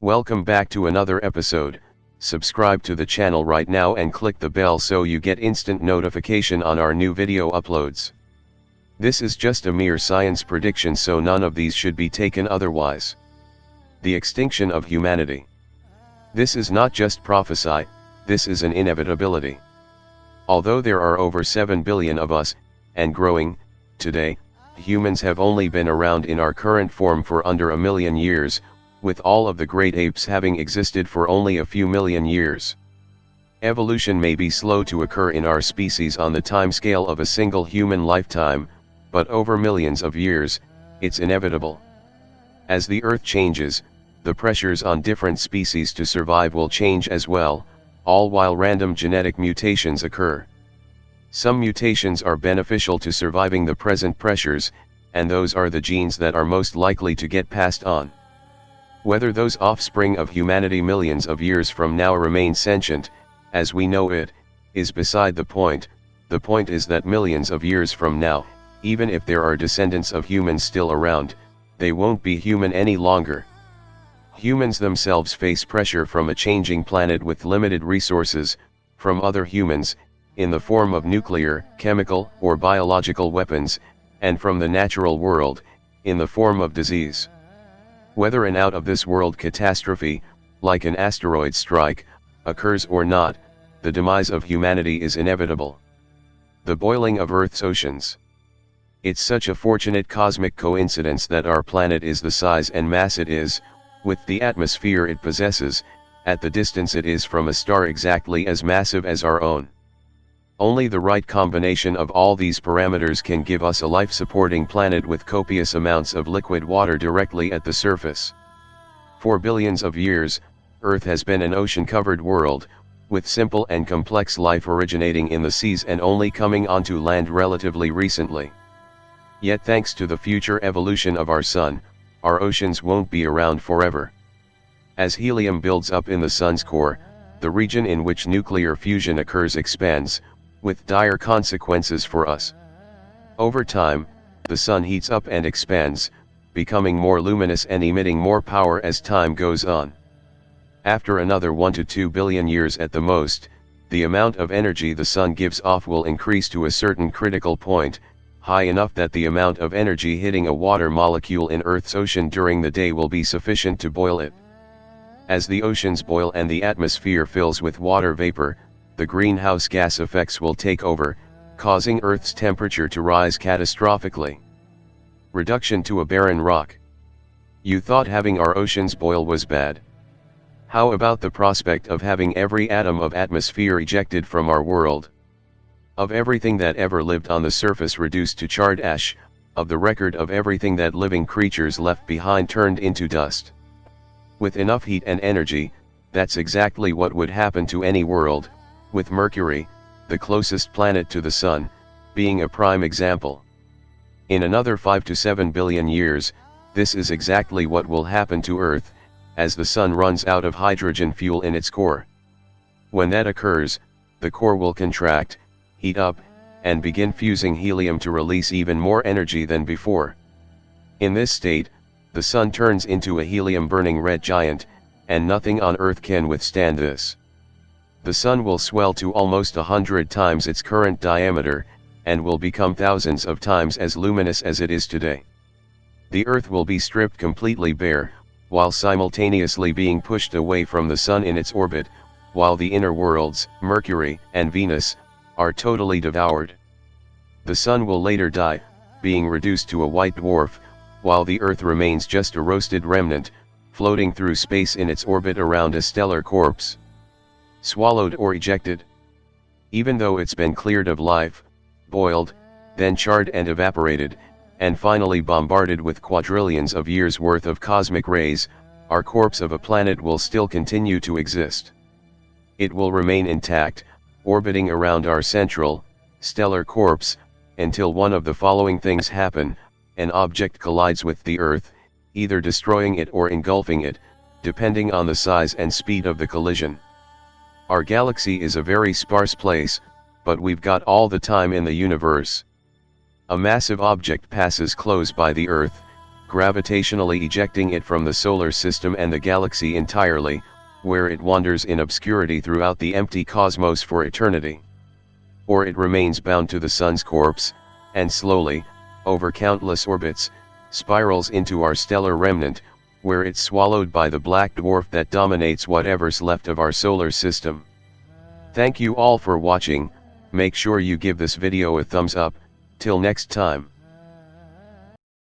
Welcome back to another episode. Subscribe to the channel right now and click the bell so you get instant notification on our new video uploads. This is just a mere science prediction, so none of these should be taken otherwise. The extinction of humanity. This is not just prophesy, this is an inevitability. Although there are over 7 billion of us, and growing, today, humans have only been around in our current form for under a million years, with all of the great apes having existed for only a few million years. Evolution may be slow to occur in our species on the timescale of a single human lifetime, but over millions of years, it's inevitable. As the Earth changes, the pressures on different species to survive will change as well, all while random genetic mutations occur. Some mutations are beneficial to surviving the present pressures, and those are the genes that are most likely to get passed on. Whether those offspring of humanity millions of years from now remain sentient, as we know it, is beside the point. The point is that millions of years from now, even if there are descendants of humans still around, they won't be human any longer. Humans themselves face pressure from a changing planet with limited resources, from other humans, in the form of nuclear, chemical, or biological weapons, and from the natural world, in the form of disease. Whether an out-of-this-world catastrophe, like an asteroid strike, occurs or not, the demise of humanity is inevitable. The boiling of Earth's oceans. It's such a fortunate cosmic coincidence that our planet is the size and mass it is, with the atmosphere it possesses, at the distance it is from a star exactly as massive as our own. Only the right combination of all these parameters can give us a life-supporting planet with copious amounts of liquid water directly at the surface. For billions of years, Earth has been an ocean-covered world, with simple and complex life originating in the seas and only coming onto land relatively recently. Yet thanks to the future evolution of our Sun, our oceans won't be around forever. As helium builds up in the Sun's core, the region in which nuclear fusion occurs expands, with dire consequences for us. Over time, the Sun heats up and expands, becoming more luminous and emitting more power as time goes on. After another 1 to 2 billion years at the most, the amount of energy the Sun gives off will increase to a certain critical point, high enough that the amount of energy hitting a water molecule in Earth's ocean during the day will be sufficient to boil it. As the oceans boil and the atmosphere fills with water vapor, the greenhouse gas effects will take over, causing Earth's temperature to rise catastrophically. Reduction to a barren rock. You thought having our oceans boil was bad. How about the prospect of having every atom of atmosphere ejected from our world? Of everything that ever lived on the surface reduced to charred ash, of the record of everything that living creatures left behind turned into dust. With enough heat and energy, that's exactly what would happen to any world, with Mercury, the closest planet to the Sun, being a prime example. In another 5 to 7 billion years, this is exactly what will happen to Earth, as the Sun runs out of hydrogen fuel in its core. When that occurs, the core will contract, heat up, and begin fusing helium to release even more energy than before. In this state, the Sun turns into a helium-burning red giant, and nothing on Earth can withstand this. The Sun will swell to almost 100 times its current diameter, and will become thousands of times as luminous as it is today. The Earth will be stripped completely bare, while simultaneously being pushed away from the Sun in its orbit, while the inner worlds, Mercury and Venus, are totally devoured. The Sun will later die, being reduced to a white dwarf, while the Earth remains just a roasted remnant, floating through space in its orbit around a stellar corpse. Swallowed or ejected. Even though it's been cleared of life, boiled, then charred and evaporated, and finally bombarded with quadrillions of years worth of cosmic rays, our corpse of a planet will still continue to exist. It will remain intact, orbiting around our central, stellar corpse, until one of the following things happen: an object collides with the Earth, either destroying it or engulfing it, depending on the size and speed of the collision. Our galaxy is a very sparse place, but we've got all the time in the universe. A massive object passes close by the Earth, gravitationally ejecting it from the solar system and the galaxy entirely, where it wanders in obscurity throughout the empty cosmos for eternity. Or it remains bound to the sun's corpse, and slowly, over countless orbits, spirals into our stellar remnant, where it's swallowed by the black dwarf that dominates whatever's left of our solar system. Thank you all for watching. Make sure you give this video a thumbs up. Till next time.